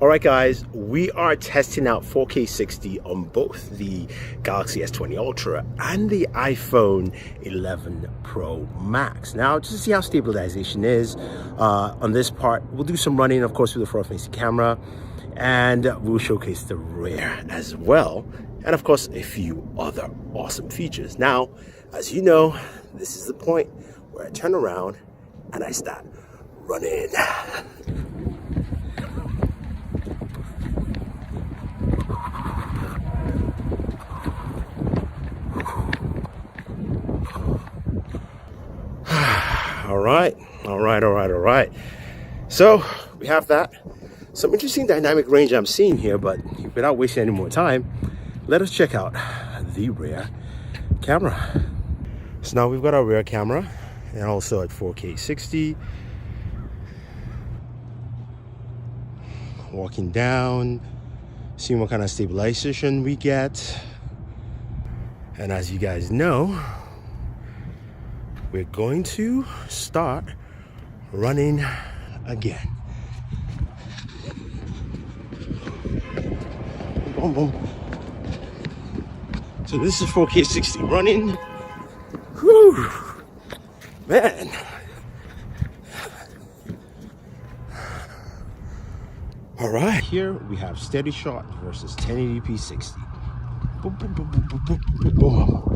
Alright guys, we are testing out 4K 60 on both the Galaxy S20 Ultra and the iPhone 11 Pro Max. Now, just to see how stabilization is, on this part, we'll do some running, of course, with the front-facing camera, and we'll showcase the rear as well, and of course, a few other awesome features. Now, as you know, this is the point where I turn around and I start running. All right. So we have that. Some interesting dynamic range I'm seeing here, but without wasting any more time, let us check out the rear camera. So now we've got our rear camera and also at 4K 60. Walking down, seeing what kind of stabilization we get. And as you guys know, we're going to start running again. Boom, boom. So this is 4K 60 running. Whew, man. All right, here we have steady shot versus 1080p 60. Boom, boom, boom, boom, boom, boom, boom.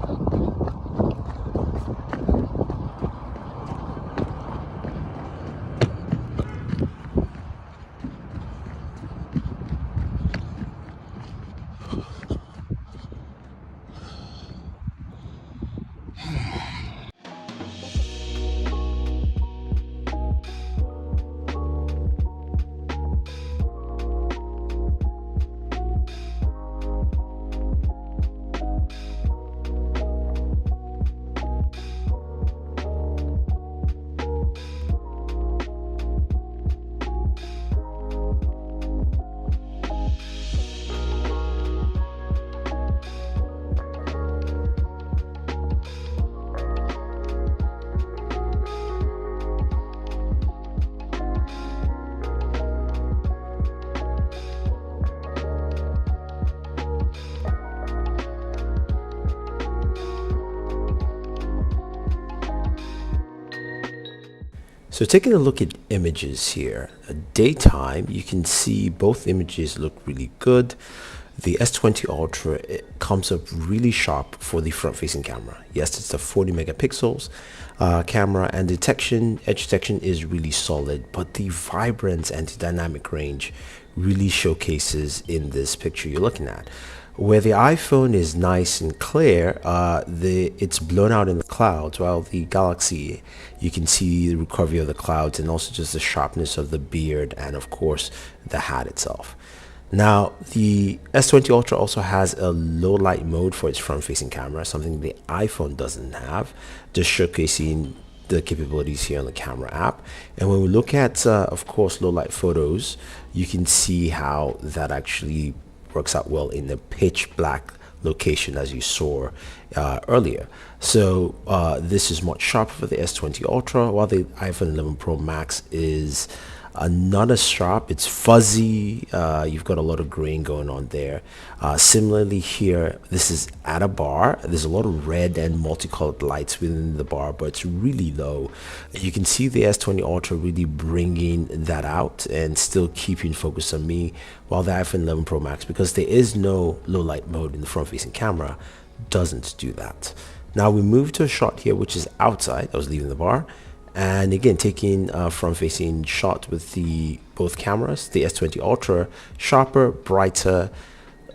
So taking a look at images here, daytime, you can see both images look really good. The S20 Ultra, it comes up really sharp for the front-facing camera. Yes, it's a 40 megapixels camera, and edge detection is really solid, but the vibrance anti-dynamic range really showcases in this picture you're looking at. Where the iPhone is nice and clear, it's blown out in the clouds, while the Galaxy, you can see the recovery of the clouds and also just the sharpness of the beard and of course the hat itself. Now, the S20 Ultra also has a low light mode for its front-facing camera, something the iPhone doesn't have, just showcasing the capabilities here on the camera app. And when we look at, of course, low light photos, you can see how that actually works out well in the pitch black location as you saw earlier. So this is much sharper for the S20 Ultra, while the iPhone 11 Pro Max is not as sharp. It's fuzzy. You've got a lot of grain going on there. Similarly here, this is at a bar. There's a lot of red and multicolored lights within the bar, but it's really low. You can see the S20 Ultra really bringing that out and still keeping focus on me, while the iPhone 11 Pro Max, because there is no low light mode in the front-facing camera, doesn't do that. Now we move to a shot here, which is outside. I was leaving the bar. And again, taking a front-facing shot with both cameras, the S20 Ultra, sharper, brighter,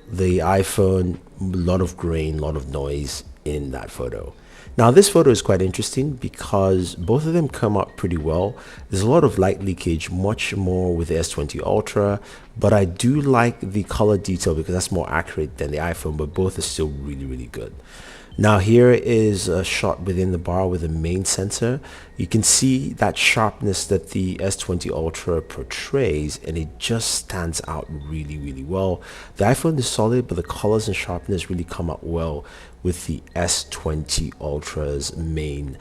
the iPhone, a lot of grain, a lot of noise in that photo. Now, this photo is quite interesting because both of them come out pretty well. There's a lot of light leakage, much more with the S20 Ultra, but I do like the color detail because that's more accurate than the iPhone, but both are still really, really good. Now here is a shot within the bar with the main sensor. You can see that sharpness that the S20 Ultra portrays, and it just stands out really, really well. The iPhone is solid, but the colors and sharpness really come out well with the S20 Ultra's main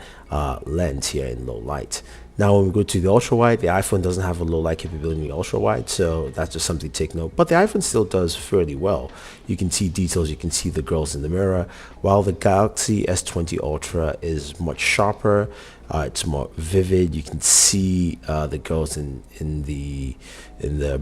lens here in low light. Now, when we go to the ultra wide, the iPhone doesn't have a low light capability in the ultra wide, so that's just something to take note. But the iPhone still does fairly well. You can see details, you can see the girls in the mirror, while the Galaxy S20 Ultra is much sharper. It's more vivid. You can see the girls in the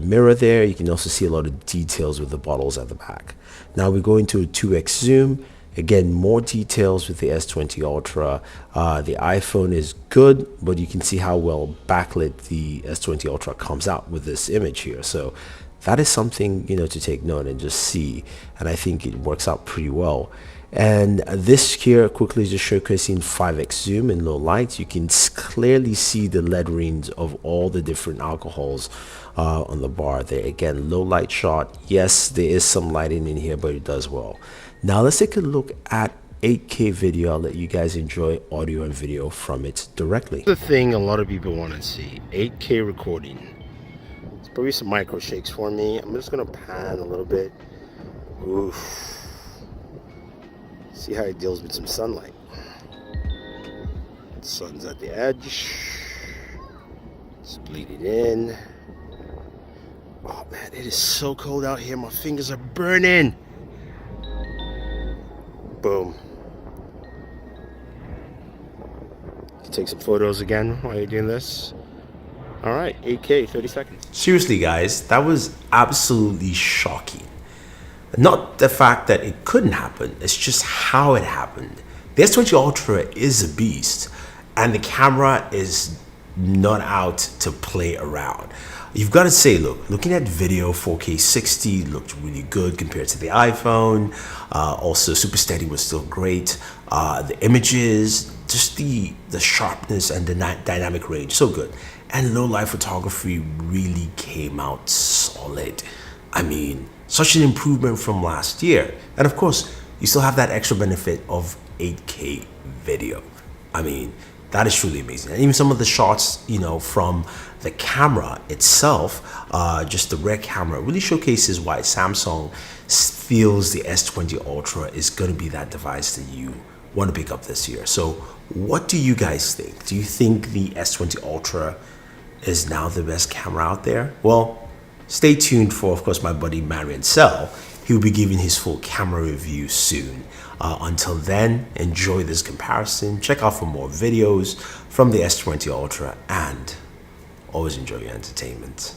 mirror there. You can also see a lot of details with the bottles at the back. Now we go into a 2x zoom. Again, more details with the S20 Ultra. The iPhone is good, but you can see how well backlit the S20 Ultra comes out with this image here. So that is something, to take note and just see. And I think it works out pretty well. And this here quickly is just showcasing 5x zoom in low light. You can clearly see the letterings of all the different alcohols on the bar there. Again, low light shot. Yes, there is some lighting in here, but it does well. Now let's take a look at 8K video. I'll let you guys enjoy audio and video from it directly. The thing a lot of people want to see, 8K recording. It's probably some micro shakes for me. I'm just gonna pan a little bit. Oof. See how it deals with some sunlight. The sun's at the edge. It's bleeding in. Oh man, it is so cold out here. My fingers are burning. Boom. Take some photos again while you're doing this. All right, 8K, 30 seconds. Seriously, guys, that was absolutely shocking. Not the fact that it couldn't happen, it's just how it happened. The S20 Ultra is a beast, and the camera is not out to play around. You've got to say, looking at video, 4K 60 looked really good compared to the iPhone. Also, Super Steady was still great. The images, just the sharpness and the dynamic range, so good. And low light photography really came out solid. I mean, such an improvement from last year. And of course, you still have that extra benefit of 8K video. I mean, that is truly amazing. And even some of the shots, from the camera itself, just the rear camera, really showcases why Samsung feels the S20 Ultra is going to be that device that you want to pick up this year. So what do you guys think? Do you think the S20 Ultra is now the best camera out there? Well, stay tuned for, of course, my buddy Marian Sell. He'll be giving his full camera review soon. Until then, enjoy this comparison. Check out for more videos from the S20 Ultra and always enjoy your entertainment.